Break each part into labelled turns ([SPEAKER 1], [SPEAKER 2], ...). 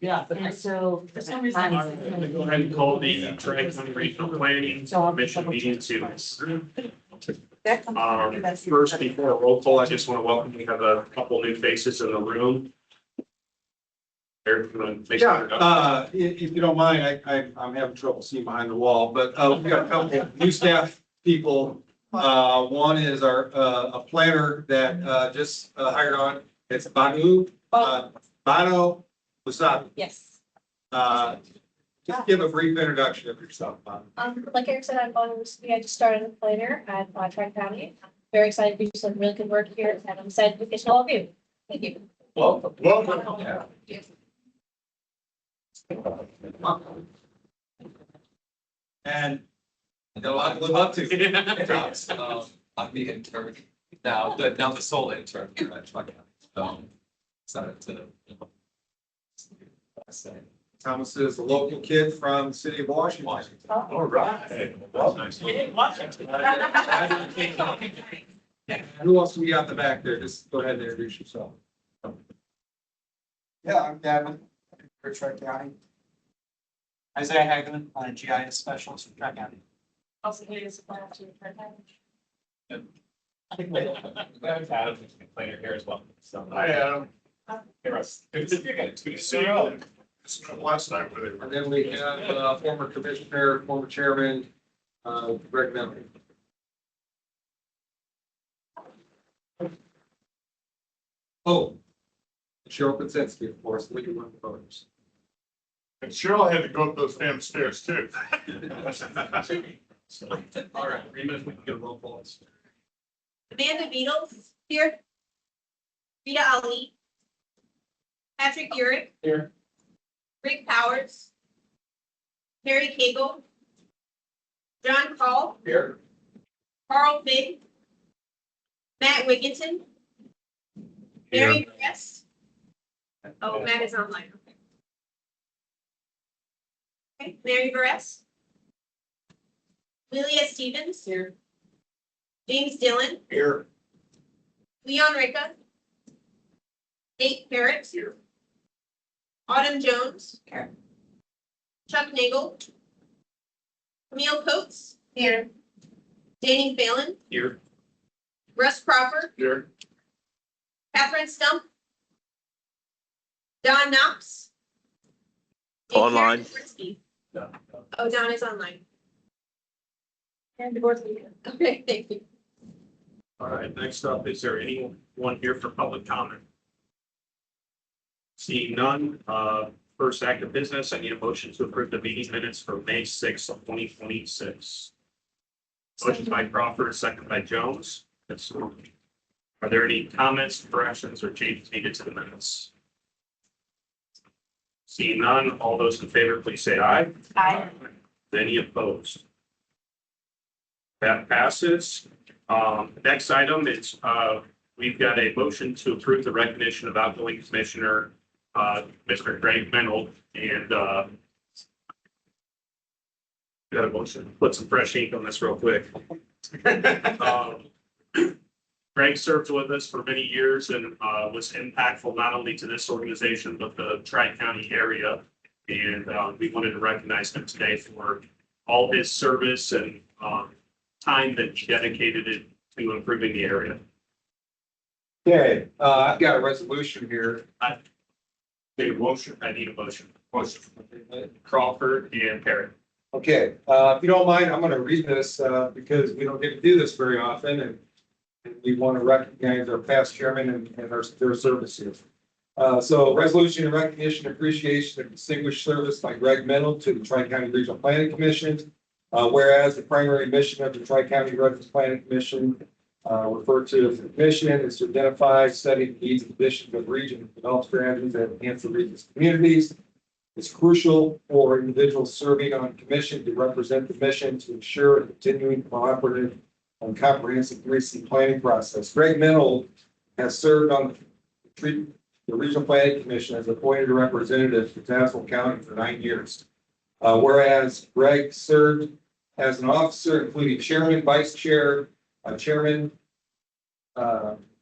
[SPEAKER 1] Yeah.
[SPEAKER 2] And so.
[SPEAKER 1] For some reason, I'm gonna go ahead and call the Tri-County Regional Planning Commission meeting to. First, before a roll call, I just want to welcome, we have a couple new faces in the room. Eric, you want to make sure-
[SPEAKER 3] If you don't mind, I'm having trouble seeing behind the wall, but we got a couple of new staff people. One is our a planner that just hired on. It's Banu Wasabi.
[SPEAKER 4] Yes.
[SPEAKER 3] Just give a brief introduction of yourself, Banu.
[SPEAKER 4] Like Eric said, I'm Bonnie Musubi. I just started as a planner at Tri-County. I'm very excited to do some really good work here, and I'm excited to get to all of you. Thank you.
[SPEAKER 3] Welcome. And you got a lot to live up to.
[SPEAKER 5] I'm the intern now the sole intern here at Tri-County. So excited to.
[SPEAKER 3] Thomas is a local kid from the city of Washington.
[SPEAKER 1] All right.
[SPEAKER 3] Who else do we got in the back there? Just go ahead and introduce yourself.
[SPEAKER 6] Yeah, I'm Gavin, for Tri-County. Isaiah Hagen, GIS specialist for Tri-County.
[SPEAKER 4] Also, here's a plan to Tri-County.
[SPEAKER 1] I think we have Adam, planner here as well. So.
[SPEAKER 7] Hi, Adam.
[SPEAKER 1] Hey, Russ. Good to see you again. It's good to see
[SPEAKER 7] See
[SPEAKER 1] you.
[SPEAKER 7] you. This is the last time with it.
[SPEAKER 3] And then we have former commissioner, former chairman, Greg Miller. Oh, Cheryl Kuzinski, of course, leader one of the voters.
[SPEAKER 7] And Cheryl had to go up those damn stairs too.
[SPEAKER 1] All right, 3 minutes, we can get a roll call.
[SPEAKER 4] Amanda Beatles here. Rita Ali. Patrick Urick.
[SPEAKER 1] Here.
[SPEAKER 4] Rick Powers. Harry Cagle. John Call.
[SPEAKER 3] Here.
[SPEAKER 4] Carl Finn. Matt Wigginton. Mary Press. Oh, Matt is online. Okay, Mary Barres. Lilia Stevens. Here. James Dillon.
[SPEAKER 3] Here.
[SPEAKER 4] Leon Ricka. Nate Parrott. Here. Autumn Jones. Here. Chuck Nagel. Camille Coates. Here. Danny Phelan.
[SPEAKER 1] Here.
[SPEAKER 4] Russ Crawford.
[SPEAKER 7] Here.
[SPEAKER 4] Catherine Stump. Don Knox. and
[SPEAKER 8] Online.
[SPEAKER 4] Karen Dvorsky. Oh, Don is online. Karen Dvorsky. Okay, thank you.
[SPEAKER 1] All right, next up, is there anyone here for public comment? Seeing none, first act of business, I need a motion to approve the meeting minutes for May 6th, 2026. Motion by Crawford, second by Jones. Are there any comments, corrections, or changes needed to the minutes? Seeing none, all those in favor, please say aye.
[SPEAKER 4] Aye.
[SPEAKER 1] Any opposed? That passes. Next item is, we've got a motion to approve the recognition of outgoing commissioner, Mr. Greg Menold, and, got a motion, put some fresh ink on this real quick. Greg served with us for many years and, was impactful not only to this organization, but the Tri-County area. And, we wanted to recognize him today for all his service and, time that he dedicated to improving the area.
[SPEAKER 3] Okay, I've got a resolution here.
[SPEAKER 1] Need a motion? I need a motion. Motion. Crawford and Perry.
[SPEAKER 3] Okay, if you don't mind, I'm gonna read this, because we don't get to do this very often, and we want to recognize our past chairman and their services. So resolution in recognition and appreciation of distinguished service by Greg Menold to the Tri-County Regional Planning Commission. Whereas the primary mission of the Tri-County Regional Planning Commission, referred to as the commission, is to identify, study the needs and conditions of the region, develop strategies that enhance the region's communities. It's crucial for individuals serving on commission to represent the mission to ensure a continuing cooperative and comprehensive 3C planning process. Greg Menold has served on the Regional Planning Commission as appointed representative for Tazewell County for 9 years. Whereas Greg served as an officer, including chairman, vice chair, chairman,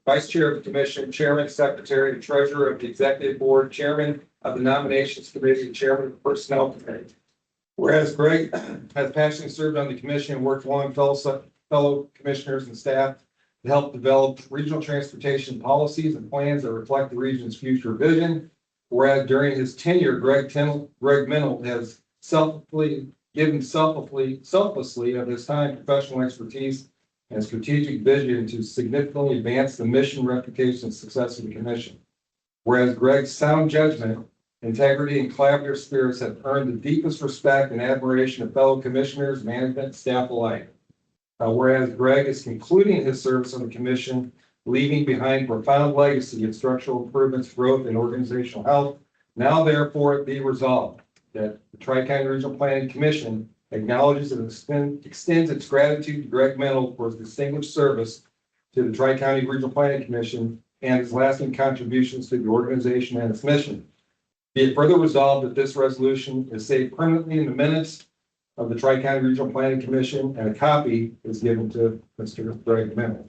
[SPEAKER 3] Vice Chair of the Commission, Chairman, Secretary, and Treasurer of the Executive Board, Chairman of the Nominations Committee, and Chairman of the Personnel Committee. Whereas Greg has passionately served on the commission and worked along fellow commissioners and staff to help develop regional transportation policies and plans that reflect the region's future vision. Whereas during his tenure, Greg Minold has given selflessly of his time, professional expertise, and strategic vision to significantly advance the mission, reputation, and success of the commission. Whereas Greg's sound judgment, integrity, and collaborative spirits have earned the deepest respect and admiration of fellow commissioners, management, and staff alike. Whereas Greg is concluding his service on the commission, leaving behind profound legacy of structural improvements, growth, and organizational health. Now therefore it be resolved that the Tri-County Regional Planning Commission acknowledges and extends its gratitude to Greg Minold for his distinguished service to the Tri-County Regional Planning Commission and his lasting contributions to the organization and its mission. Be it further resolved that this resolution is saved permanently in the minutes of the Tri-County Regional Planning Commission, and a copy is given to Mr. Greg Minold.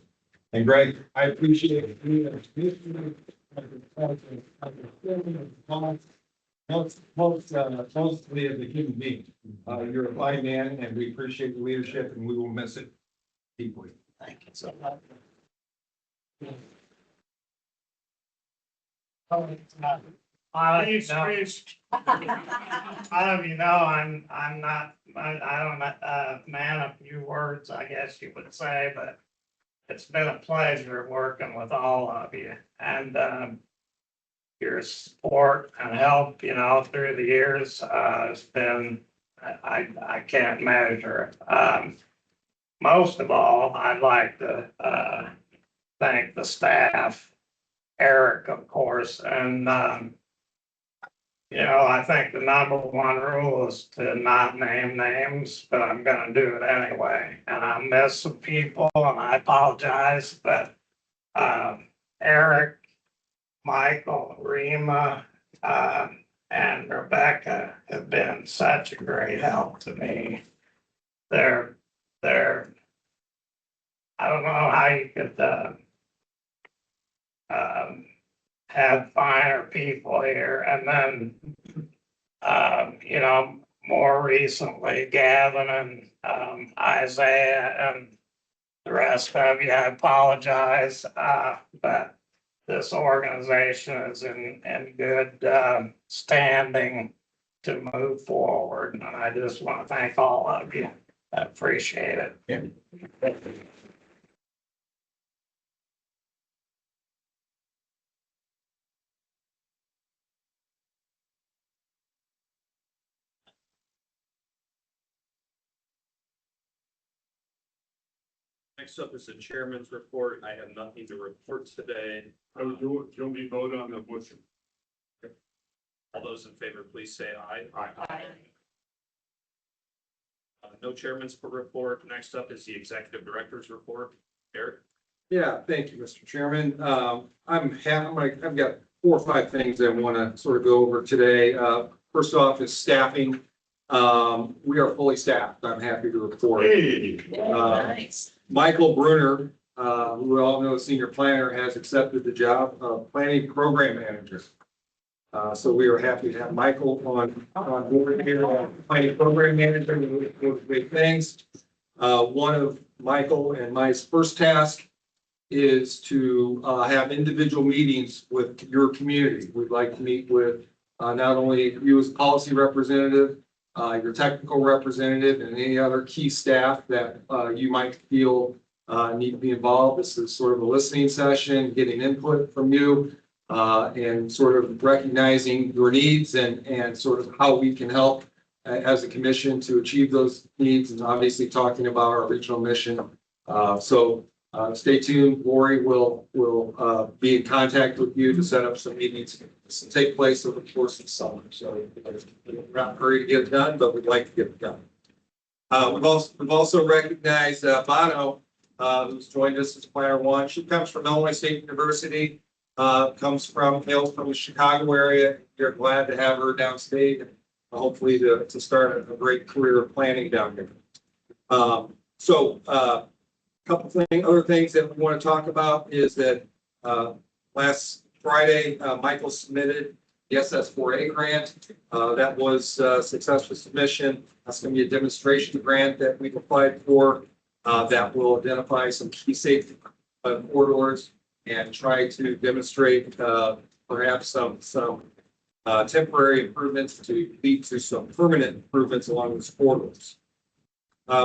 [SPEAKER 3] And Greg, I appreciate you as commissioner, mostly as a human being. You're a fine man, and we appreciate the leadership, and we will miss it deeply.
[SPEAKER 6] Thank you so much.
[SPEAKER 1] Please,
[SPEAKER 6] No.
[SPEAKER 1] please.
[SPEAKER 6] I don't know, I'm not, I don't, man of few words, I guess you would say, but it's been a pleasure working with all of you and, your support and help, through the years, has been, I can't measure it. Most of all, I'd like to, thank the staff, Eric, of course, and, I think the number one rule is to not name names, but I'm gonna do it anyway. And I miss some people and I apologize, but Eric, Michael, Rima, and Rebecca have been such a great help to me. They're, I don't know how you could have finer people here, and then more recently Gavin and Isaiah and the rest of you. I apologize, but this organization is in good standing to move forward, and I just want to thank all of you. I appreciate it.
[SPEAKER 1] Next up is the chairman's report. I have nothing to report today.
[SPEAKER 7] Do you want me to vote on the motion?
[SPEAKER 1] All those in favor, please say aye.
[SPEAKER 7] Aye.
[SPEAKER 1] No chairman's report. Next up is the executive director's report. Eric?
[SPEAKER 3] Yeah, thank you, Mr. Chairman. I've got 4 or 5 things I want to sort of go over today. First off is staffing. We are fully staffed. I'm happy to report.
[SPEAKER 7] Hey.
[SPEAKER 4] Nice.
[SPEAKER 3] Michael Bruner, who we all know, senior planner, has accepted the job of planning program manager. So we are happy to have Michael on board here, planning program manager. We're doing great things. One of Michael and my first task is to have individual meetings with your community. We'd like to meet with not only you as policy representative, your technical representative, and any other key staff that you might feel need to be involved. This is sort of a listening session, getting input from you, and sort of recognizing your needs and sort of how we can help as a commission to achieve those needs, and obviously talking about our regional mission. So stay tuned. Lori will be in contact with you to set up some meetings to take place over the course of the summer. So we're not in a hurry to get it done, but we'd like to get it done. We've also recognized Bono, who's joined us as Planner One. She comes from Illinois State University, hails from the Chicago area. We're glad to have her downstate, and hopefully to start a great career of planning down here. Other things that we want to talk about is that Last Friday, Michael submitted the SS4A grant. That was a successful submission. That's going to be a demonstration grant that we've applied for that will identify some key safety corridors and try to demonstrate perhaps some temporary improvements to lead to some permanent improvements along those corridors.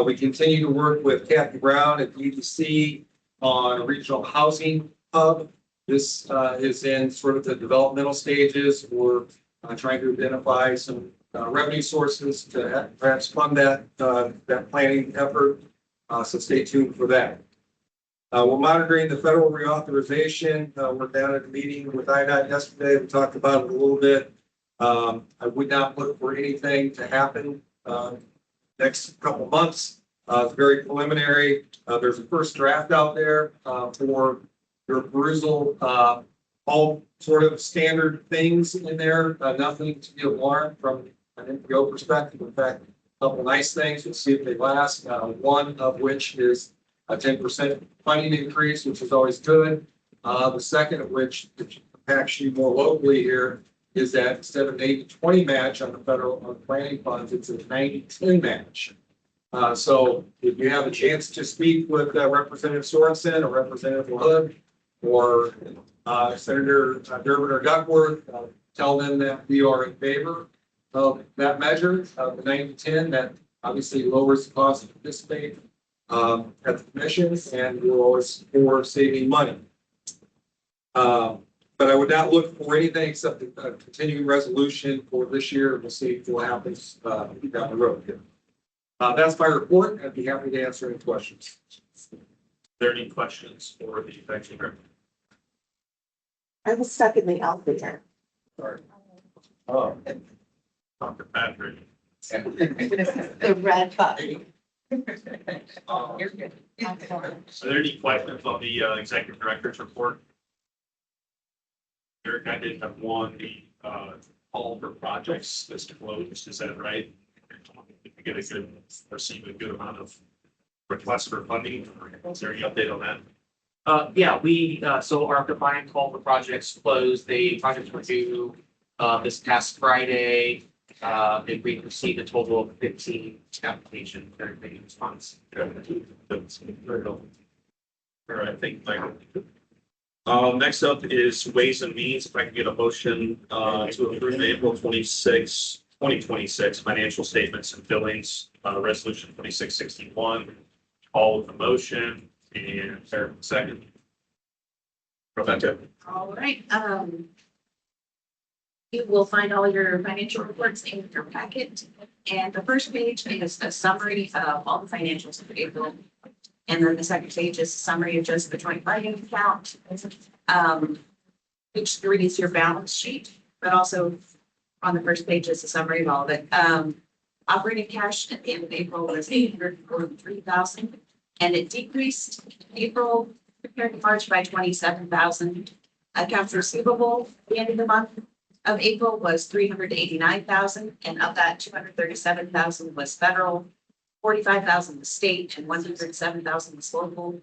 [SPEAKER 3] We continue to work with Kathy Brown at the EDC on a regional housing hub. This is in sort of the developmental stages. We're trying to identify some revenue sources to perhaps fund that planning effort. So stay tuned for that. We're monitoring the federal reauthorization. We're down at a meeting with IDOT yesterday. We talked about it a little bit. I would not look for anything to happen next couple months. It's very preliminary. There's a first draft out there for your perusal. All sort of standard things in there. Nothing to be alarmed from an NPO perspective. In fact, a couple nice things. We'll see if they last. One of which is a 10% funding increase, which is always good. The second of which impacts you more locally here is that instead of an 80-20 match on the federal planning funds, it's a 90-10 match. So if you have a chance to speak with Representative Sorensen or Representative Hood or Senator Durbin or Duckworth, tell them that we are in favor of that measure, the 90-10, that obviously lowers the cost to participate at the commission, and we're always for saving money. But I would not look for anything except a continuing resolution for this year. We'll see what happens down the road here. That's my report. I'd be happy to answer any questions.
[SPEAKER 1] Are there any questions for the executive director?
[SPEAKER 2] I was stuck in the elevator.
[SPEAKER 3] Sorry. Oh.
[SPEAKER 1] Dr. Patrick?
[SPEAKER 2] The red button.
[SPEAKER 1] Are there any questions on the executive director's report? Eric, I did have one, the call for projects that's closed, is that right? If you get a good, receive a good amount of requests for funding, is there any update on that?
[SPEAKER 8] Yeah, so our combined call for projects closed, the projects were due, this past Friday. And we received a total of 15 applications that are being response.
[SPEAKER 1] All right, thank you. Next up is Ways and Means. If I can get a motion to approve the April 26, 2026 financial statements and billings, resolution 2661. All with the motion and second. Rebecca.
[SPEAKER 9] All right, you will find all your financial reports in your packet. And the first page is a summary of all the financials for April. And then the second page is a summary of just the joint funding account. Page 3 is your balance sheet, but also on the first page is a summary of all of it. Operating cash at the end of April was $843,000, and it decreased April compared to March by $27,000. Accounts receivable at the end of the month of April was $389,000, and of that, $237,000 was federal, $45,000 was state, and $107,000 was local.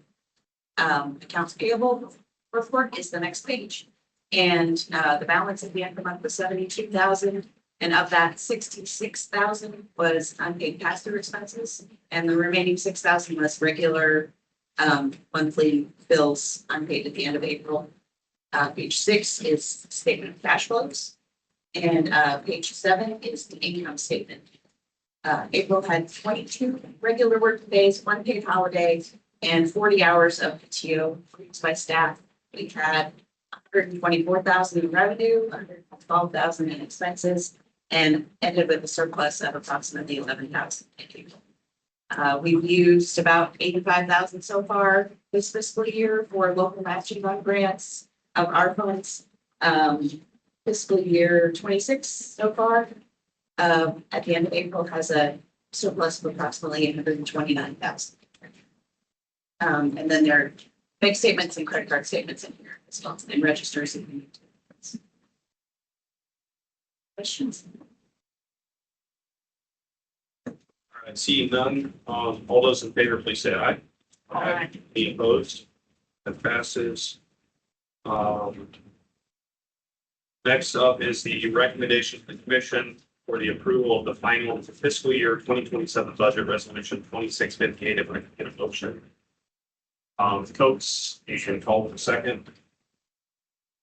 [SPEAKER 9] Accounts payable report is the next page, and the balance at the end of the month was $72,000, and of that, $66,000 was unpaid pass-through expenses, and the remaining $6,000 was regular monthly bills unpaid at the end of April. Page 6 is statement of cash flows, and page 7 is the income statement. April had 22 regular work days, 1 paid holiday, and 40 hours of PTO used by staff. We had $124,000 in revenue, $112,000 in expenses, and ended with a surplus of approximately $11,000 in April. We've used about $85,000 so far this fiscal year for local matching fund grants of our funds. Fiscal year 26 so far, at the end of April, has a surplus of approximately $129,000. And then there are bank statements and credit card statements in here as well, and registers if you need to. Questions?
[SPEAKER 1] All right, seeing none, all those in favor, please say aye.
[SPEAKER 9] Aye.
[SPEAKER 1] Any opposed? That passes. Next up is the recommendation of the commission for the approval of the final fiscal year 2027 budget resolution 2658. If I can get a motion. Coates, and call for second.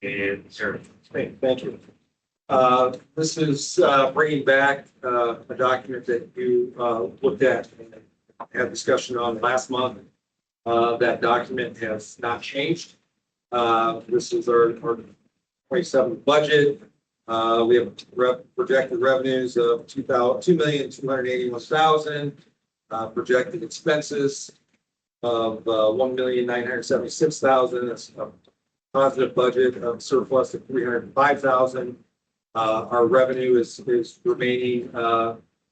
[SPEAKER 1] And Eric.
[SPEAKER 3] Okay, thank you. This is bringing back a document that you looked at and had discussion on last month. That document has not changed. This is our 27 budget. We have projected revenues of $2,281,000. Projected expenses of $1,976,000. That's a positive budget of surplus of $305,000. Our revenue is remaining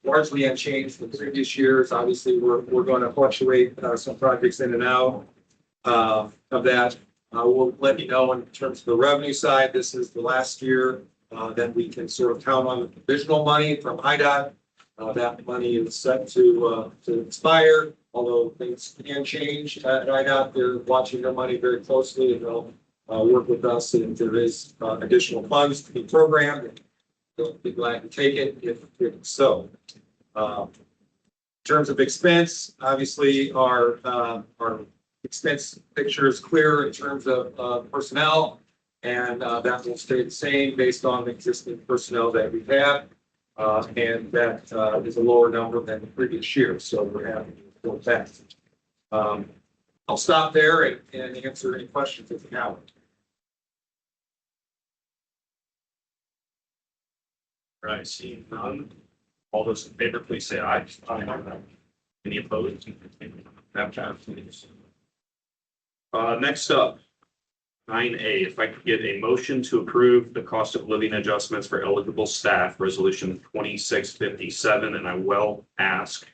[SPEAKER 3] largely unchanged from previous years. Obviously, we're going to fluctuate some projects in and out of that. We'll let you know in terms of the revenue side, this is the last year that we can sort of count on the provisional money from IDOT. That money is set to expire, although things can change at IDOT. They're watching their money very closely, and they'll work with us if there is additional funds to be programmed. They'll be glad to take it if so. In terms of expense, obviously our expense picture is clear in terms of personnel, and that will stay the same based on the existing personnel that we have. And that is a lower number than the previous year, so we're happy with that. I'll stop there and answer any questions if you have.
[SPEAKER 1] Right, seeing none. All those in favor, please say aye. Any opposed? That passes. Next up, 9A, if I could get a motion to approve the cost of living adjustments for eligible staff, resolution 2657, and I will ask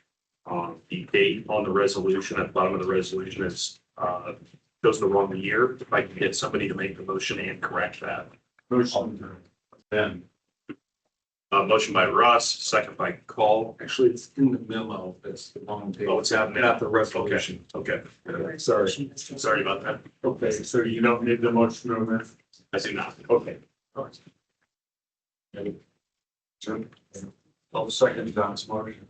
[SPEAKER 1] the date on the resolution at the bottom of the resolution is goes the wrong year. If I can get somebody to make the motion and correct that.
[SPEAKER 7] Motion. Then.
[SPEAKER 1] Motion by Russ, second by Call.
[SPEAKER 3] Actually, it's in the memo. That's the wrong page.
[SPEAKER 1] Oh, it's out now.
[SPEAKER 3] Not the resolution.
[SPEAKER 1] Okay.
[SPEAKER 3] Sorry.
[SPEAKER 1] Sorry about that.
[SPEAKER 7] Okay, so you don't need the motion on that?
[SPEAKER 1] I do not.
[SPEAKER 7] Okay. All right. I'll second Don's motion.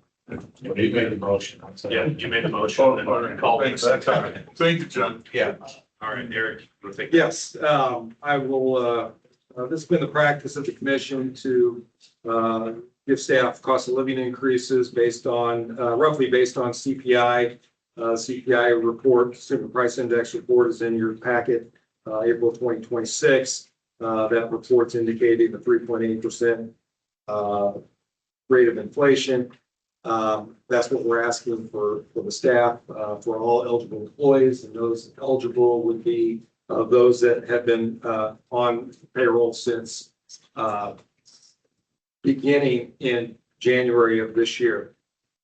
[SPEAKER 7] You made the motion.
[SPEAKER 1] Yeah, you made the motion and Call me second.
[SPEAKER 7] Thank you, John.
[SPEAKER 1] Yeah. All right, Eric. You wanna take-
[SPEAKER 3] Yes, I will, this has been the practice of the commission to give staff cost of living increases based on, roughly based on CPI. CPI report, Consumer Price Index report is in your packet, April 2026. That report's indicating the 3.8% rate of inflation. That's what we're asking for the staff, for all eligible employees, and those eligible would be those that have been on payroll since beginning in January of this year.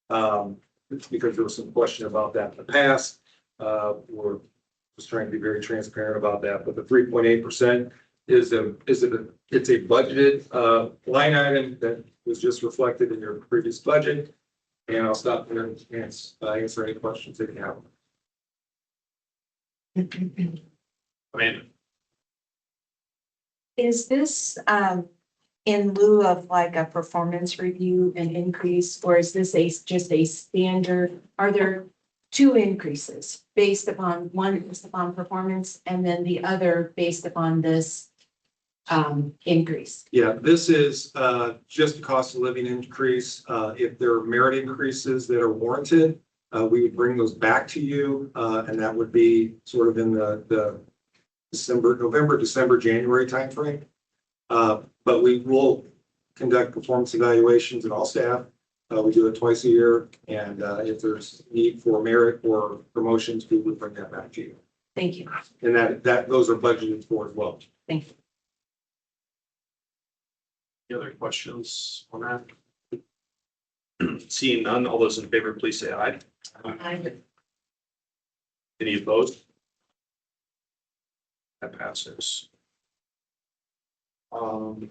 [SPEAKER 3] Because there was some question about that in the past. We're just trying to be very transparent about that, but the 3.8% it's a budgeted line item that was just reflected in your previous budget. And I'll stop there and answer any questions if you have.
[SPEAKER 1] Amanda.
[SPEAKER 2] Is this in lieu of like a performance review and increase, or is this just a standard? Are there two increases based upon, one based upon performance and then the other based upon this increase?
[SPEAKER 3] Yeah, this is just a cost of living increase. If there are merit increases that are warranted, we would bring those back to you, and that would be sort of in the November, December, January timeframe. But we will conduct performance evaluations at all staff. We do it twice a year, and if there's need for merit or promotions, we would bring that back to you.
[SPEAKER 2] Thank you.
[SPEAKER 3] And those are budgeted for as well.
[SPEAKER 2] Thank you.
[SPEAKER 1] Any other questions on that? Seeing none, all those in favor, please say aye. Any opposed? That passes. 9B,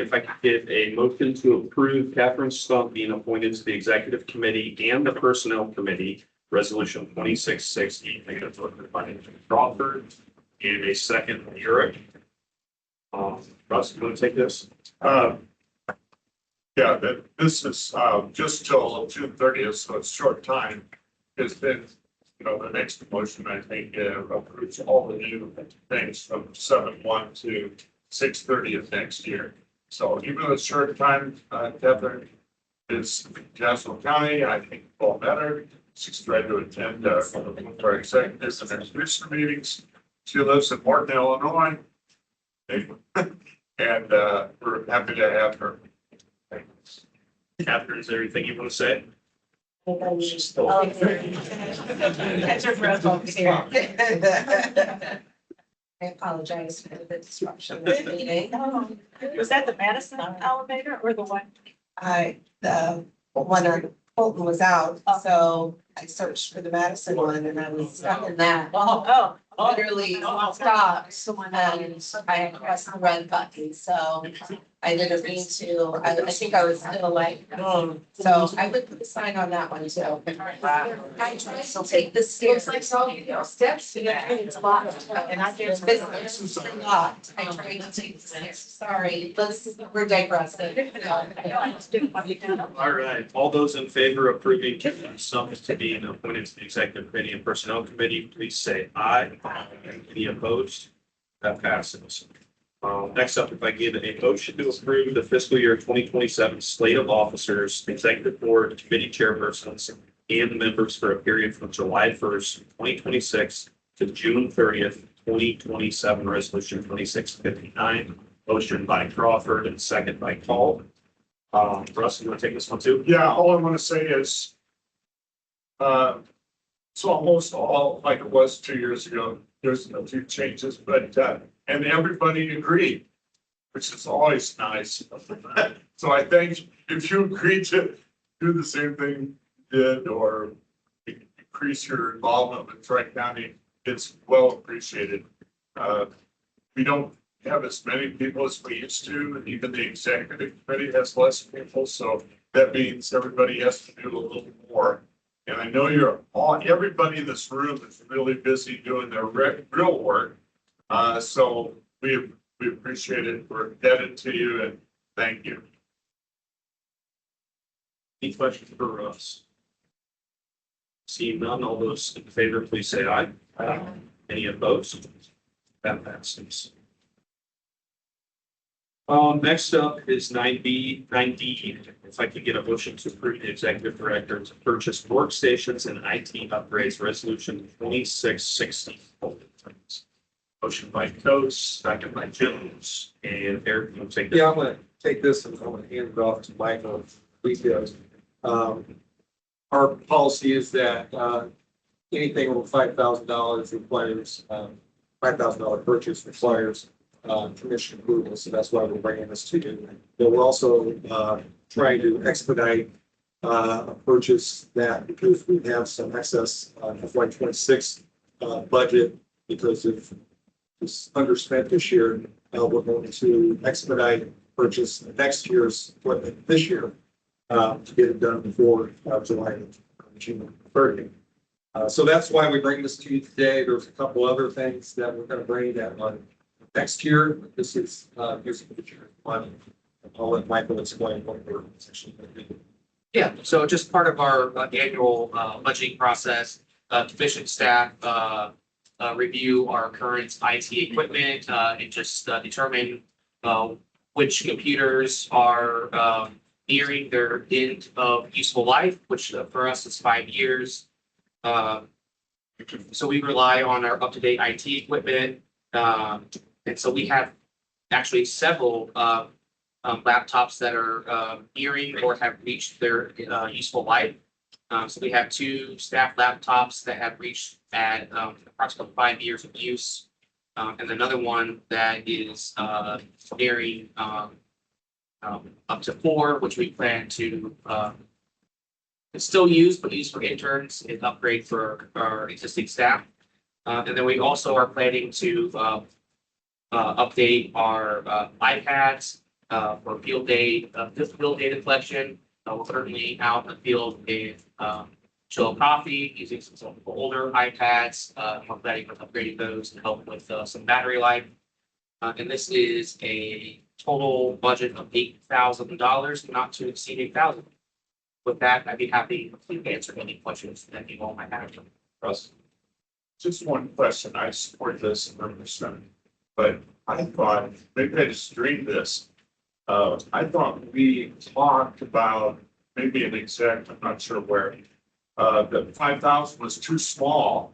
[SPEAKER 1] if I could get a motion to approve Catherine Stump being appointed to the Executive Committee and the Personnel Committee Resolution 2660, taken up by Crawford, and a second by Eric. Russ, you want to take this?
[SPEAKER 7] Yeah, this is, just till June 30th, so it's short time. It's been, the next motion, I think, approves all the new things from 7/1 to 6/30 of next year. So even though it's short time, Catherine is Castle County, I think, all better. She's tried to attend, our executives and our commissioner meetings. She lives in Morton, Illinois. And, we're happy to have her.
[SPEAKER 1] Catherine, is there anything you want to say? She's still.
[SPEAKER 2] Catch your breath over here. I apologize for the disruption of the meeting.
[SPEAKER 10] Was that the Madison elevator or the one?
[SPEAKER 2] The one on Fulton was out, so I searched for the Madison one and I was stuck in that.
[SPEAKER 10] Oh.
[SPEAKER 2] Literally stopped and I pressed the red button, so I didn't mean to, I think I was still like, so I would put the sign on that one too. I tried to take the stairs.
[SPEAKER 10] Looks like steps. It's locked.
[SPEAKER 2] And I just, this is locked. I tried to take the stairs. Sorry, we're digressing.
[SPEAKER 1] All right, all those in favor of approving Kevin Summers to be appointed to the Executive Committee and Personnel Committee, please say aye. Any opposed? That passes. Next up, if I give a motion to approve the fiscal year 2027 slate of officers, executive board, committee chairpersons, and the members for a period from July 1st, 2026 to June 30th, 2027, resolution 2659, motion by Crawford and second by Call. Russ, you want to take this one too?
[SPEAKER 7] Yeah, all I want to say is, it's almost all like it was 2 years ago. There's a few changes, but, and everybody agreed, which is always nice. So I think if you agree to do the same thing you did or increase your involvement with Tri-County, it's well appreciated. We don't have as many people as we used to, and even the executive committee has less people, so that means everybody has to do a little more. And I know everybody in this room is really busy doing their real work. So we appreciate it. We're indebted to you and thank you.
[SPEAKER 1] Any questions for Russ? Seeing none, all those in favor, please say aye. Aye. Any opposed? That passes. Next up is 9D. If I could get a motion to approve the executive director to purchase workstations and IT upgrades, resolution 2660. Motion by Coates, second by Jones, and Eric, you take that.
[SPEAKER 3] Yeah, I'm gonna take this and I'm gonna hand it off to Michael. Details. Our policy is that, anything over $5,000 requires, $5,000 purchase requires, commission approval. So that's why we're bringing this to you. But we're also, trying to expedite, a purchase that because we have some excess, FY26, budget because of this underspent this year. We're going to expedite purchase next year's equipment this year to get it done before July, June 30th. So that's why we bring this to you today. There's a couple other things that we're going to bring that on next year. This is here's the future one. I'll let Michael explain what we're essentially going to do.
[SPEAKER 8] Yeah, so just part of our annual budgeting process, commission staff review our current IT equipment and just determine which computers are nearing their end of useful life, which for us is 5 years. So we rely on our up-to-date IT equipment. And so we have actually several laptops that are nearing or have reached their useful life. So we have 2 staff laptops that have reached at approximately 5 years of use. And another one that is nearing up to 4, which we plan to still use, but use for interns and upgrade for our existing staff. And then we also are planning to update our iPads for field data collection. We're currently out in the field in Chill Coffee, using some of the older iPads, upgrading those to help with some battery life. And this is a total budget of $8,000, not to exceed 8,000. With that, I'd be happy to answer any questions that you all might have.
[SPEAKER 7] Russ? Just one question. I support this 100%. But I thought, maybe I just dreamed this. I thought we talked about maybe an exact, I'm not sure where. That 5,000 was too small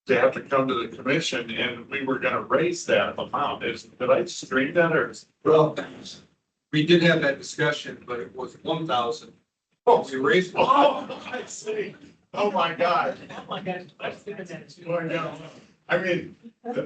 [SPEAKER 7] to have to come to the commission and we were gonna raise that amount. Did I just dream that or?
[SPEAKER 3] Well, we did have that discussion, but it was 1,000.
[SPEAKER 7] Oh,
[SPEAKER 3] We raised.
[SPEAKER 7] oh, I see. Oh, my God.
[SPEAKER 10] Oh my gosh, I was thinking that too.
[SPEAKER 7] Well, yeah. I mean,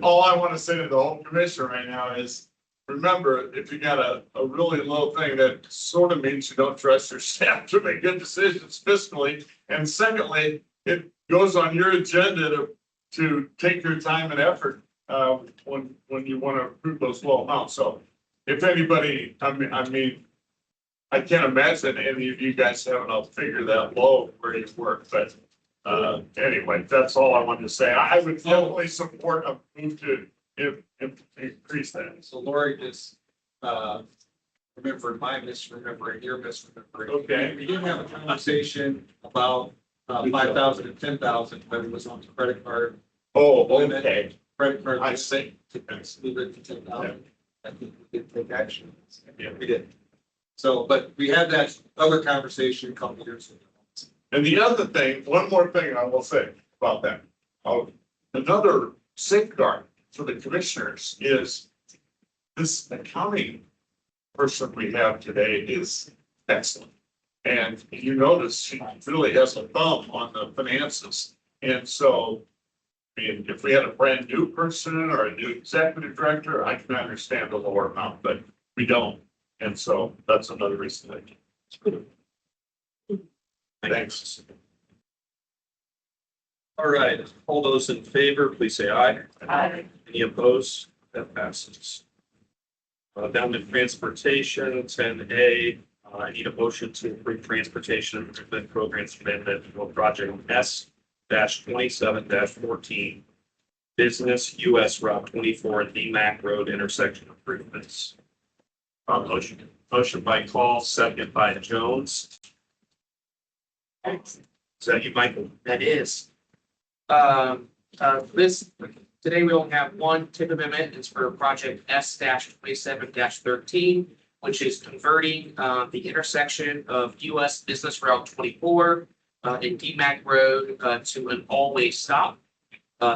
[SPEAKER 7] all I want to say to the whole commission right now is, remember, if you got a really low thing, that sort of means you don't trust your staff to make good decisions fiscally. And secondly, it goes on your agenda to take your time and effort when you want to approve those low amounts. So if anybody, I mean, I can't imagine any of you guys having a figure that low where you work, but anyway, that's all I wanted to say. I would definitely support a move to increase that.
[SPEAKER 3] So Lori just, remembered my misremembering, your misremembering.
[SPEAKER 7] Okay.
[SPEAKER 3] We did have a conversation about 5,000 and 10,000, but it was on the credit card.
[SPEAKER 7] Oh, okay.
[SPEAKER 3] Credit card.
[SPEAKER 7] I see.
[SPEAKER 3] Move it to 10,000. I think we did take action.
[SPEAKER 7] Yeah.
[SPEAKER 3] We did. So, but we had that other conversation a couple years ago.
[SPEAKER 7] And the other thing, one more thing I will say about that. Another safeguard for the commissioners is this accounting person we have today is excellent. And you notice she really has a thumb on the finances. And so, I mean, if we had a brand new person or a new executive director, I can understand the lower amount, but we don't. And so that's another reason that. Thanks.
[SPEAKER 11] All right, all those in favor, please say aye.
[SPEAKER 10] Aye.
[SPEAKER 11] Any opposed? That passes. Down to transportation, 10A, I need a motion to approve transportation improvement programs amendment for project S-27-14, business US Route 24 and DMAC Road intersection improvements. Motion by Call, second by Jones. Is that you, Michael?
[SPEAKER 8] That is. This, today we only have one tip amendment. It's for project S-27-13, which is converting the intersection of US Business Route 24 and DMAC Road to an all-way stop.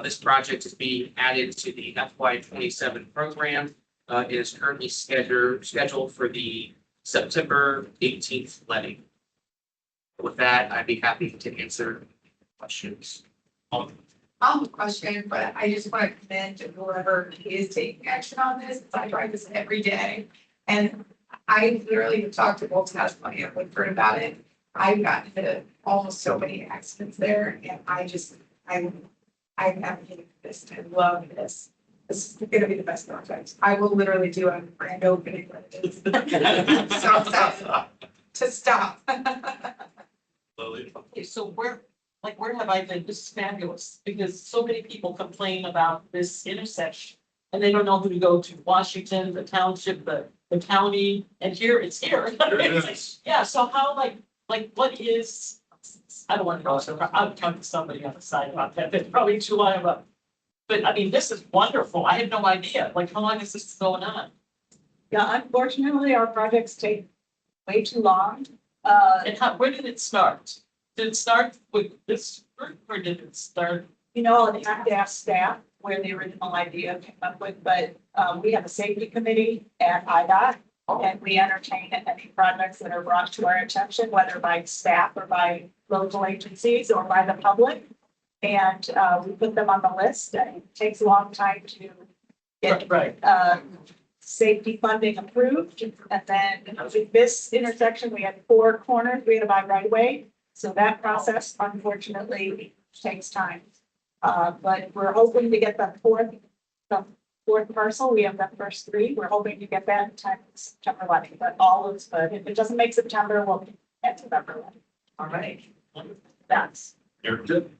[SPEAKER 8] This project is being added to the FY27 program. It is currently scheduled for the September 18th letting. With that, I'd be happy to answer questions.
[SPEAKER 12] I have a question, but I just want to commend whoever is taking action on this. I drive this every day. And I literally have talked to both testimony at Woodford about it. I've gotten into almost so many accidents there and I'm advocating for this. I love this. This is gonna be the best project. I will literally do a grand opening. I'm so excited to stop.
[SPEAKER 10] Okay, so where have I been? This is fabulous, because so many people complain about this intersection. And they don't know who to go to, Washington, the township, the county, and here it's here. It's like, yeah, so how, like, what is, I don't want to go, so I'm talking to somebody on the side about that, that's probably too long of a. But I mean, this is wonderful, I had no idea, like, how long is this going on?
[SPEAKER 13] Yeah, unfortunately, our projects take way too long.
[SPEAKER 10] And where did it start? Did it start with this group, or did it start?
[SPEAKER 13] You know, and have to ask staff where the original idea came up with, but we have a safety committee at IDOT. And we entertain any projects that are brought to our attention, whether by staff or by local agencies or by the public. And we put them on the list, and it takes a long time to get
[SPEAKER 10] Right.
[SPEAKER 13] safety funding approved. And then with this intersection, we had 4 corners, we had to buy right away. So that process unfortunately takes time. But we're hoping to get the fourth parcel. We have the first 3. We're hoping to get that in time for September 11th, but all is good. If it doesn't make September, we'll get November 11th.
[SPEAKER 10] All right.
[SPEAKER 13] That's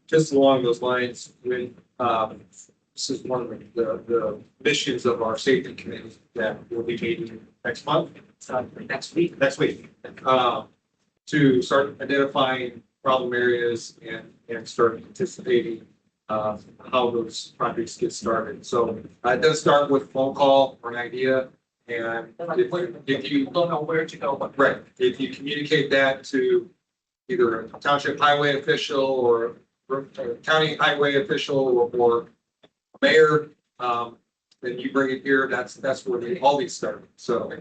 [SPEAKER 3] Just along those lines, this is one of the missions of our safety committee that will be meeting next month,
[SPEAKER 8] Next week.
[SPEAKER 3] to start identifying problem areas and start anticipating how those projects get started. So it does start with a phone call or an idea, and if you
[SPEAKER 10] People don't know where to go, but
[SPEAKER 3] right, if you communicate that to either a township highway official or a county highway official or mayor, then you bring it here, that's where all these start. So,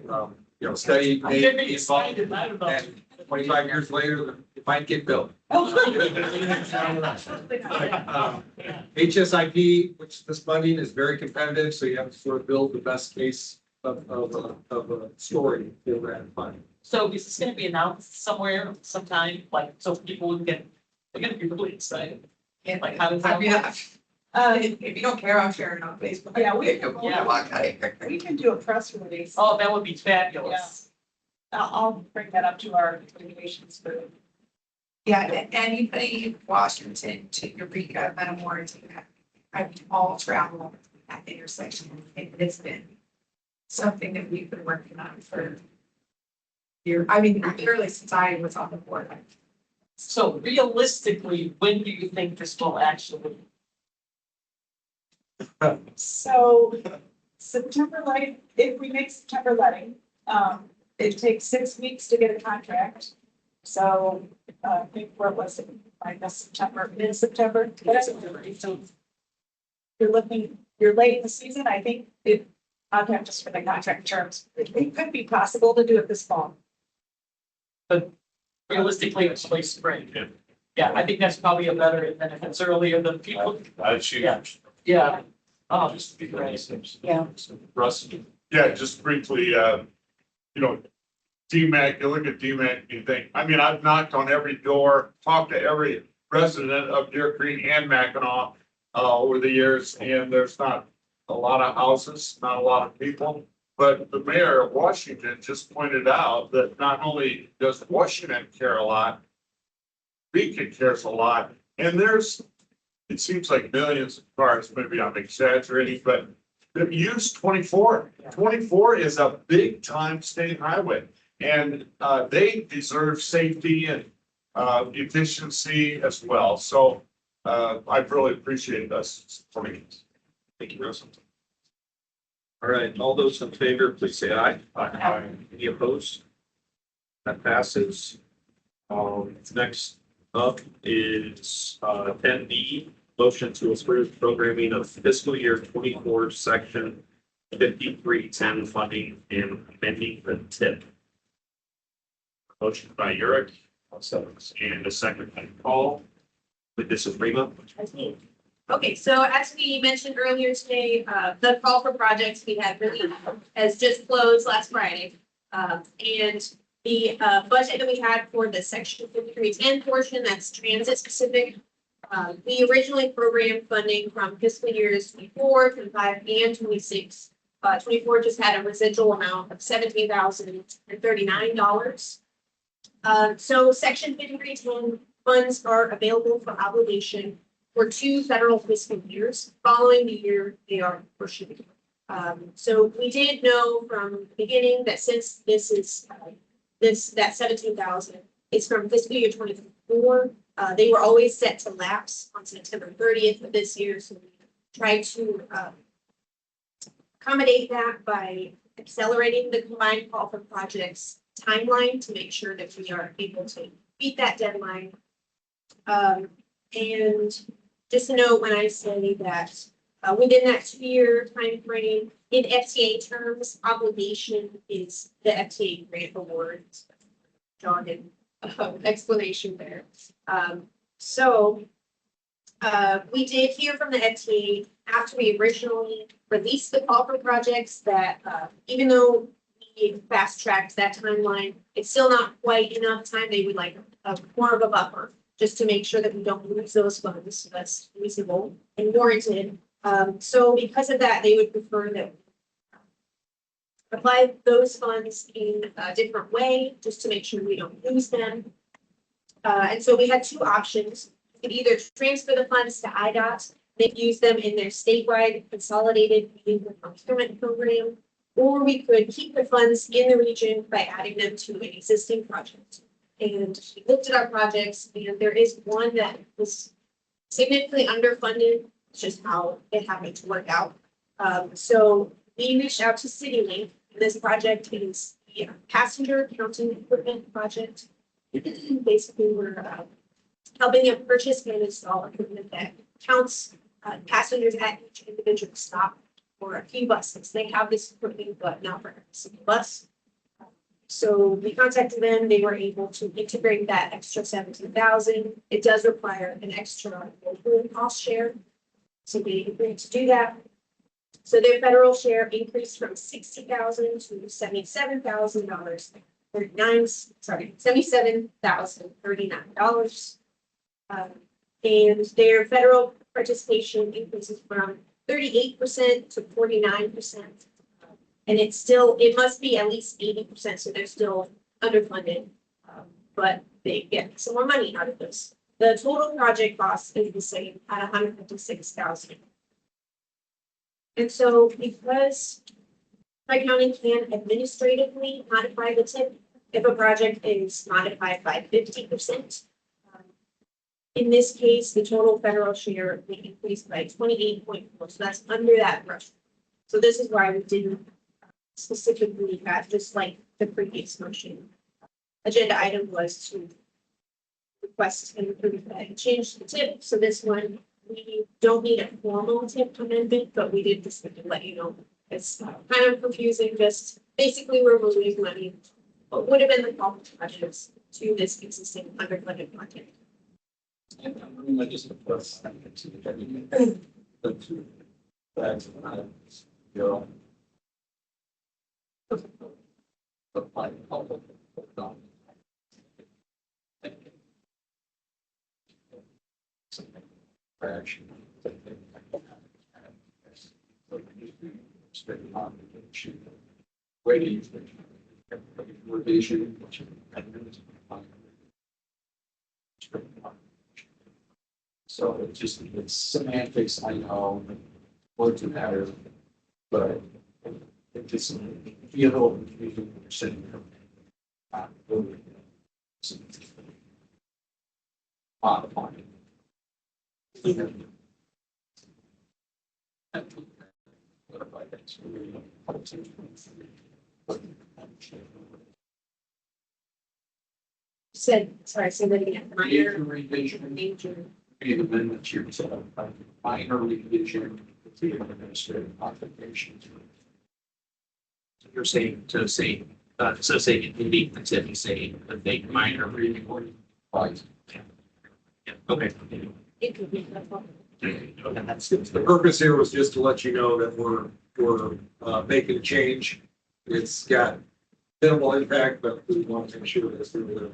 [SPEAKER 3] study,
[SPEAKER 10] I'm
[SPEAKER 3] may
[SPEAKER 10] getting
[SPEAKER 3] be involved,
[SPEAKER 10] excited, I don't know.
[SPEAKER 3] and 25 years later, it might get built. HSIP, which this funding is very competitive, so you have to sort of build the best case of a story for that funding.
[SPEAKER 10] So is this gonna be announced somewhere sometime, like, so people would get, they're gonna be really excited?
[SPEAKER 12] Yeah.
[SPEAKER 10] Like, how does that
[SPEAKER 12] Yeah.
[SPEAKER 10] work?
[SPEAKER 12] If you don't care, I'm sharing on Facebook.
[SPEAKER 13] Yeah, we-
[SPEAKER 12] Yeah, walk out of here.
[SPEAKER 13] We can do a press release.
[SPEAKER 10] Oh, that would be fabulous.
[SPEAKER 13] I'll bring that up to our communications group.
[SPEAKER 12] Yeah, and anybody, Washington to Eureka, Metamora, I mean, all travel at the intersection, and it's been something that we've been working on for years. I mean, literally since I was on the board.
[SPEAKER 10] So realistically, when do you think this will actually?
[SPEAKER 13] So September letting, if we make September letting, it takes 6 weeks to get a contract. So, I think what was it, I guess September, mid-September. So you're late in the season, I think I'll have just for the contract terms. It could be possible to do it this fall.
[SPEAKER 10] Realistically, it's late spring. Yeah, I think that's probably a better, than if it's earlier than people. Yeah. Oh, just be great.
[SPEAKER 13] Yeah.
[SPEAKER 7] Russ, yeah, just briefly, DMAC, you look at DMAC, you think, I mean, I've knocked on every door, talked to every resident of Deer Creek and Mackinac over the years, and there's not a lot of houses, not a lot of people. But the mayor of Washington just pointed out that not only does Washington care a lot, Beacon cares a lot, and it seems like millions of cars, maybe I'm exaggerating, but they've used 24. 24 is a big time state highway, and they deserve safety and efficiency as well. So I've really appreciated us supporting it.
[SPEAKER 11] Thank you, Russell. All right, all those in favor, please say aye. Aye. Any opposed? That passes. Next up is 10B, motion to approve programming of fiscal year 24, section 5310 funding and amending the tip. Motion by Yurick, and a second by Paul. This is Rima.
[SPEAKER 4] Okay, so as we mentioned earlier today, the call for projects we had really has just closed last Friday. And the budget that we had for the section 5310 portion, that's transit specific. We originally programmed funding from fiscal years 24, 25, and 26. 24 just had a residual amount of $17,039. So section 5310 funds are available for obligation for 2 federal fiscal years. Following the year, they are apportioned. So we did know from the beginning that since this is that 17,000 is from fiscal year 24, they were always set to lapse on September 30th of this year. So we tried to accommodate that by accelerating the combined call for projects timeline to make sure that we are able to beat that deadline. And just to note, when I say that within that 2-year time frame, in FTA terms, obligation is the FTA grant award. Jargon explanation there. We did hear from the FTA after we originally released the call for projects that even though we fast tracked that timeline, it's still not quite enough time. They would like more of a buffer just to make sure that we don't lose those funds. So that's reasonable and warranted. So because of that, they would prefer that we apply those funds in a different way, just to make sure we don't lose them. And so we had 2 options. could either transfer the funds to IDOT, they use them in their statewide consolidated vehicle procurement program, or we could keep the funds in the region by adding them to an existing project. And we looked at our projects, and there is one that was significantly underfunded, it's just how it happened to work out. So we reached out to CityLink. This project is the passenger counting equipment project. Basically, we're helping them purchase and install equipment that counts passengers at each individual stop for a few buses. They have this equipment, but not for every single bus. So we contacted them. They were able to integrate that extra 17,000. It does require an extra local cost share. So they agreed to do that. So their federal share increased from $60,000 to $77,000. $77,039. And their federal participation increases from 38% to 49%. And it must be at least 80%, so they're still underfunded. But they get some more money out of this. The total project cost is the same at $156,000. And so because Tri-County can administratively modify the tip if a project is modified by 50%. In this case, the total federal share will increase by 28.4, so that's under that threshold. So this is why we didn't specifically have, just like the previous motion. Agenda item was to request and approve that change the tip, so this one, we don't need a formal tip amendment, but we did just need to let you know. It's kind of confusing, just basically we're moving money, what would have been the cost budgets to this existing underfunded project.
[SPEAKER 5] So it's semantics, I know, words matter, but it just, you know, you're sitting there. Modifying.
[SPEAKER 4] Sorry, say that again.
[SPEAKER 5] Major revision.
[SPEAKER 4] Major.
[SPEAKER 5] Be the amendment here, so minor revision to the administrative modifications. You're saying to say, so say delete the tip, you say the make minor revision. Right. Yeah, okay.
[SPEAKER 4] It could be, that's all.
[SPEAKER 5] That's
[SPEAKER 3] The purpose here was just to let you know that we're making a change. It's got minimal impact, but we want to make sure that it's really.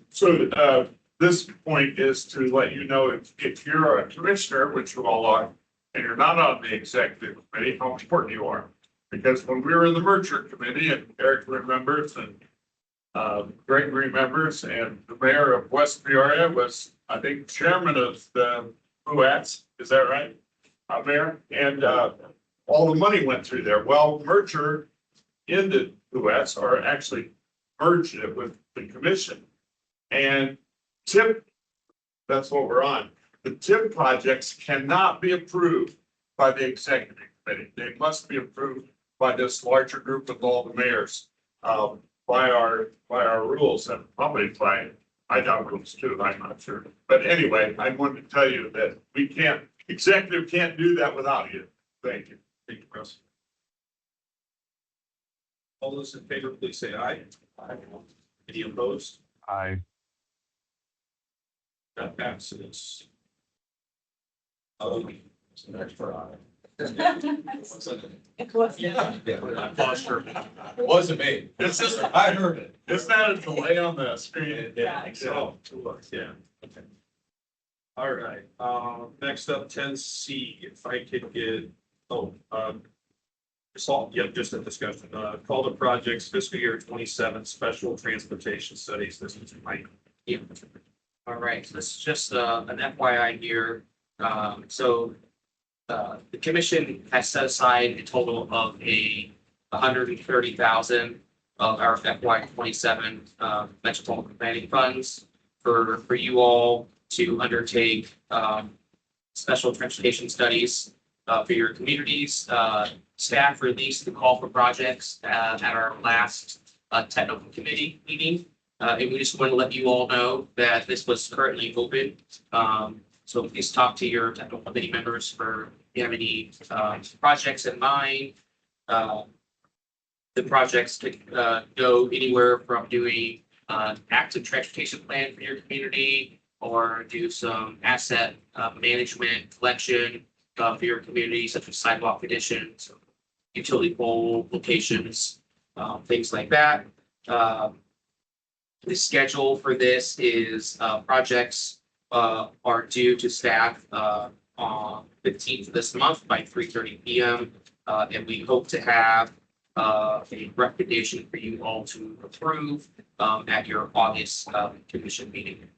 [SPEAKER 7] So, this point is to let you know if you're a commissioner, which you all are, and you're not on the executive committee, how important you are. Because when we were in the merger committee, and Eric remembers, and Greg remembers, and the mayor of West Peoria was, I think, chairman of the UATS, is that right? Mayor, and all the money went through there. Well, merger ended UATS, or actually merged it with the commission. And TIP, that's what we're on. The TIP projects cannot be approved by the executive committee. They must be approved by this larger group of all the mayors, by our rules, and probably by IDOT rules too, I'm not sure. But anyway, I wanted to tell you that executive can't do that without you. Thank you.
[SPEAKER 11] Thank you, Russ. All those in favor, please say aye. Aye. Any opposed?
[SPEAKER 1] Aye.
[SPEAKER 11] That passes. So next for aye.
[SPEAKER 13] It was.
[SPEAKER 11] Yeah. Foster. It wasn't me.
[SPEAKER 7] It's just,
[SPEAKER 11] I heard it.
[SPEAKER 7] isn't that a delay on the screen?
[SPEAKER 11] Yeah. So, yeah. Okay. All right, next up, 10C, if I could get, just a discussion, call the projects fiscal year 27 special transportation studies. This is Mike.
[SPEAKER 8] Yeah. All right, so this is just an FYI here. The commission has set aside a total of $130,000 of our FY 27 metropolitan planning funds for you all to undertake special transportation studies for your communities. Staff released the call for projects at our last technical committee meeting. And we just want to let you all know that this was currently open. So please talk to your technical committee members for if you have any projects in mind. The projects could go anywhere from doing active transportation plan for your community or do some asset management collection for your community, such as sidewalk additions, utility pole locations, things like that. The schedule for this is projects are due to staff on 15th of this month by 3:30 p.m. And we hope to have a recommendation for you all to approve at your August commission meeting.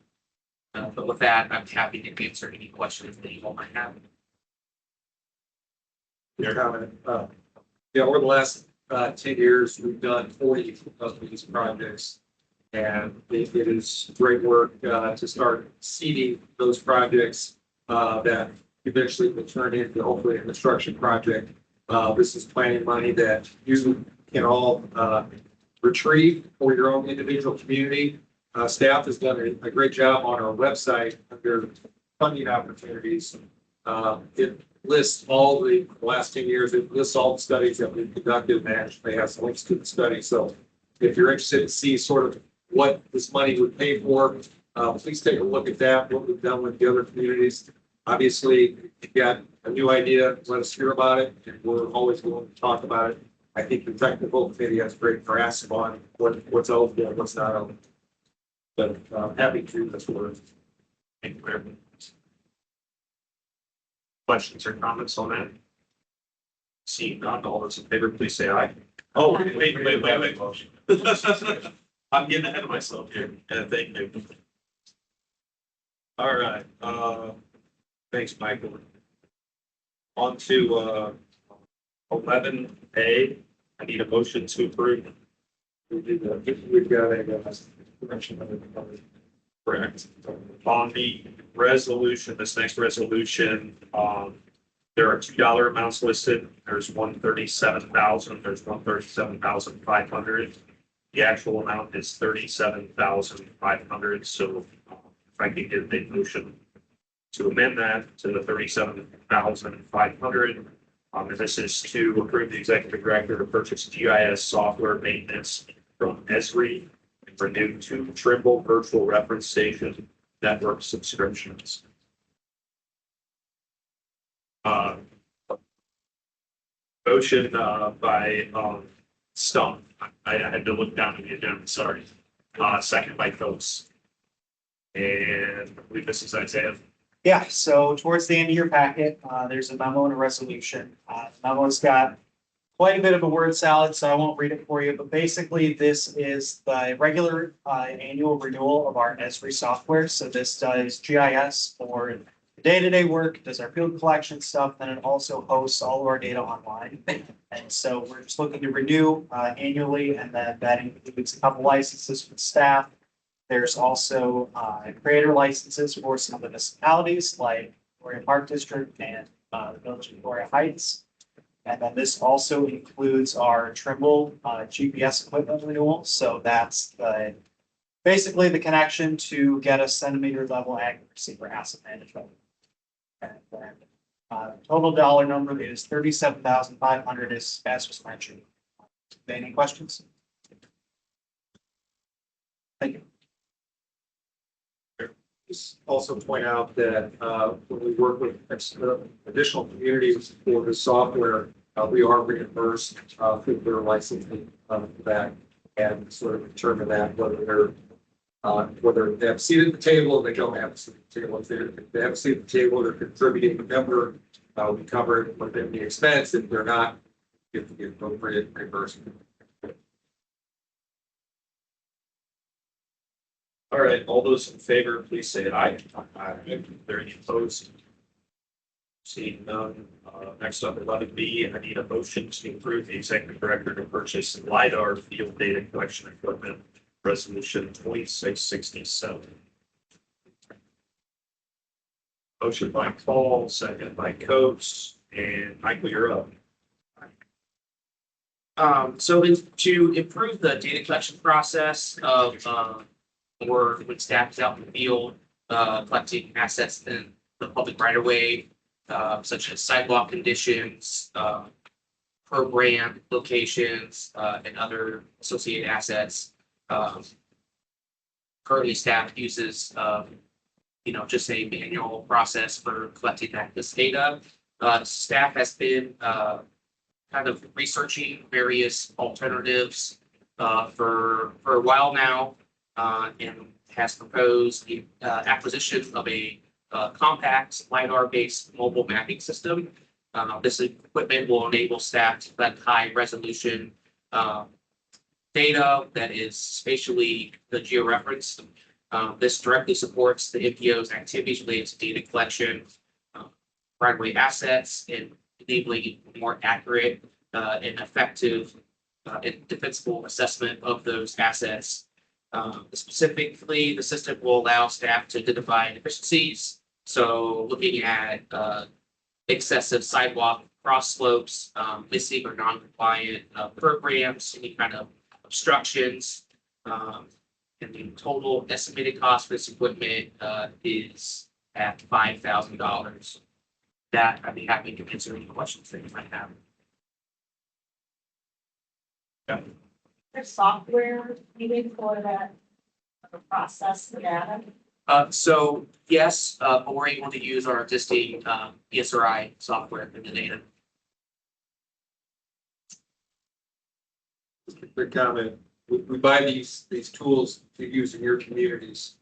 [SPEAKER 8] But with that, I'm happy to answer any questions that you all might have.
[SPEAKER 11] Your comment. Yeah, over the last 10 years, we've done 40 of these projects. And it is great work to start seeding those projects that eventually will turn into hopefully a construction project. This is planning money that you can all retrieve for your own individual community. Staff has done a great job on our website under funding opportunities. It lists all the last 10 years, it lists all the studies that we've conducted and actually has links to the study. So if you're interested to see sort of what this money would pay for, please take a look at that, what we've done with the other communities. Obviously, if you've got a new idea, let us hear about it, and we're always willing to talk about it. I think the technical committee has a great grasp on what's eligible and what's not eligible. But happy to do this work.
[SPEAKER 1] Thank you very much. Questions or comments on that? Seeing none, all those in favor, please say aye. Oh, wait. I'm getting ahead of myself here. Thank you.
[SPEAKER 11] All right, thanks, Michael. On to 11A, I need a motion to approve. We've got a correction of it.
[SPEAKER 1] Correct. On the resolution, this next resolution, there are $2 amounts listed. There's 137,000. There's 137,500. The actual amount is 37,500. So if I could get a motion to amend that to the 37,500. And this is to approve the executive director to purchase GIS software maintenance from Esri and renew 2 Trimble virtual reference station network subscriptions. Motion by Stump. I had to look down at the agenda, sorry. Second by Phillips. And I believe this is Isaiah.
[SPEAKER 14] Yeah, so towards the end of your packet, there's a memo and a resolution. The memo's got quite a bit of a word salad, so I won't read it for you, but basically this is the regular annual renewal of our Esri software. So this does GIS for the day-to-day work, does our field collection stuff, and it also hosts all of our data online. And so we're just looking to renew annually, and then that includes a couple licenses for the staff. There's also creator licenses for some municipalities like Gloria Park District and the Village of Gloria Heights. And then this also includes our Trimble GPS equipment renewal. So that's basically the connection to get a centimeter level accuracy for asset management. And then total dollar number is 37,500 as was mentioned. Any questions? Thank you.
[SPEAKER 11] Just also point out that when we work with additional communities for the software, we are reimbursed through their licensing for that, and sort of determine that whether they have a seat at the table or they don't have a seat at the table. If they have a seat at the table, they're contributing a member, we cover it within the expense. If they're not, you have to get appropriate reimbursement. All right, all those in favor, please say aye. Aye. Are there any opposed? Seeing none, next up, 11B, I need a motion to approve the executive director to purchase LiDAR field data collection equipment, resolution 2667. Motion by Paul, second by Coates, and Michael, you're up.
[SPEAKER 8] To improve the data collection process of, or when staff is out in the field, collecting assets in the public right of way, such as sidewalk conditions, program locations, and other associated assets. Currently, staff uses, just a manual process for collecting this data. Staff has been kind of researching various alternatives for a while now, and has proposed the acquisition of a compact LiDAR-based mobile mapping system. This equipment will enable staff to collect high-resolution data that is spatially georeferenced. This directly supports the MPO's activities related to data collection, right-of-way assets, and enabling more accurate and effective and defensible assessment of those assets. Specifically, the system will allow staff to identify deficiencies. So looking at excessive sidewalk cross slopes, missing or non-compliant programs, any kind of obstructions. And the total estimated cost for this equipment is at $5,000. That I'd be happy to answer any questions that you might have.
[SPEAKER 13] There's software needed for that process the data.
[SPEAKER 8] So yes, but we're able to use our existing ESRI software for the data.
[SPEAKER 3] Quick comment. We buy these tools to use in your communities.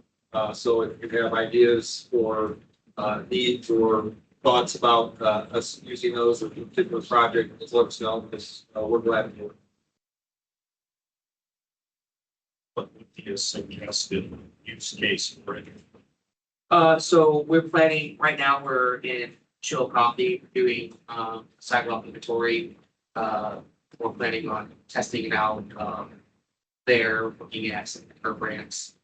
[SPEAKER 3] So if you have ideas or needs or thoughts about us using those or a particular project, just let us know, because we're glad to do it.
[SPEAKER 1] What would be a suggested use case for it?
[SPEAKER 8] So we're planning, right now, we're in Chillicothe doing sidewalk inventory. We're planning on testing it out there, looking at some programs.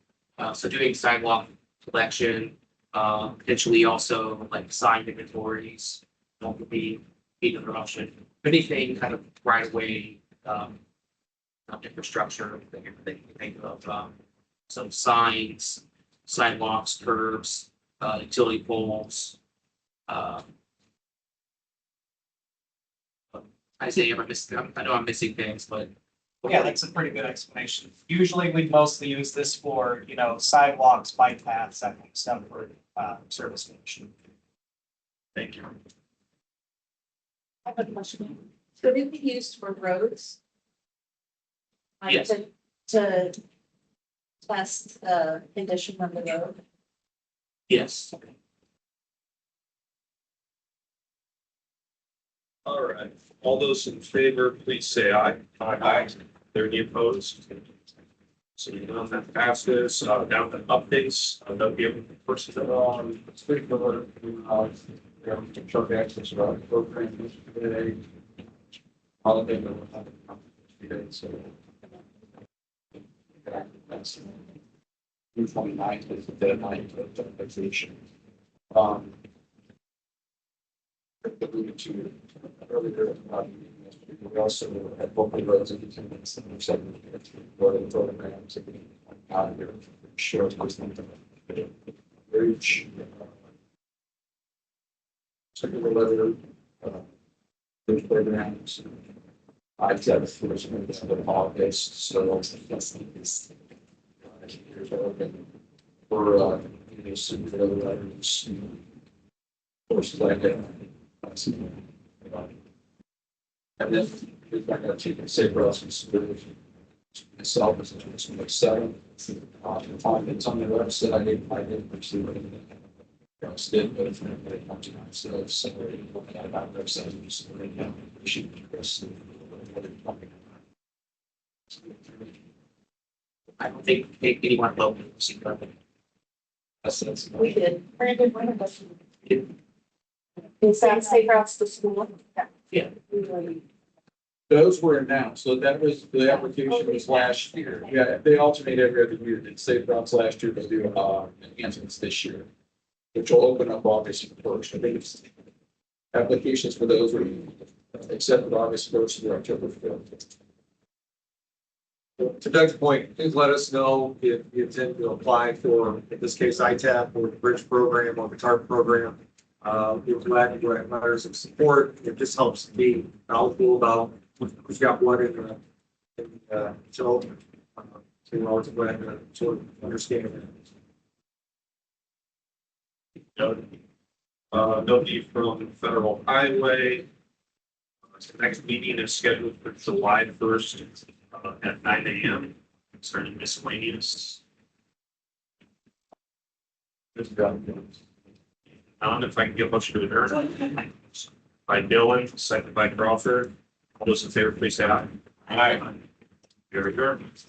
[SPEAKER 8] So doing sidewalk collection, potentially also like sign inventories, would be another option. Anything kind of right away, infrastructure, that you think of, some signs, sidewalks, curbs, utility poles. Isaiah, I know I'm missing things, but.
[SPEAKER 14] Yeah, that's a pretty good explanation. Usually we mostly use this for, sidewalks, bike paths, that kind of stuff for service connection.
[SPEAKER 1] Thank you.
[SPEAKER 2] I have a question. Could it be used for roads? Like
[SPEAKER 8] Yes.
[SPEAKER 2] To test the condition of the road?
[SPEAKER 8] Yes.
[SPEAKER 11] All right, all those in favor, please say aye. Aye. Are there any opposed? So you know that passes, down to updates, they'll be able to personnel.
[SPEAKER 3] Speaking of, truck access road program today. Holiday, so. That's June 29th is the deadline for the taxation. Alluded to earlier, we also had local roads and utilities and seven programs out here. Short bridge. Circular letter. Bridge programs. I said for the holidays, so this. For some other letters. Courses like that. And then we've got to take a safe routes and supervision. Myself as a like seven. It's on the website. I didn't pursue it. I was did, but if anybody comes to myself, so looking at about website, so right now, we should progress.
[SPEAKER 8] I don't think anyone local received that.
[SPEAKER 13] We did. Brandon, one of us. Is that safe routes to school?
[SPEAKER 8] Yeah.
[SPEAKER 5] Those were announced, so that was, the application was last year. Yeah, they alternate every other year. Did Safe Routes last year, they do, enhancements this year, which will open up August first. I think it's applications for those were accepted August first through October fifth.
[SPEAKER 3] To Doug's point, please let us know if you intend to apply for, in this case, ITAP or the Bridge Program or the TARP Program. We're glad to write letters of support. It just helps me knowledgeable about who's got what in the, so, we're always glad to sort of understand that.
[SPEAKER 11] Nobody from Federal Highway. The next meeting is scheduled for July 1st at 9 a.m. concerning miscellaneous. If I can get a motion to adjourn. By Dylan, second by Crawford. All those in favor, please say aye. Aye. You're adjourned.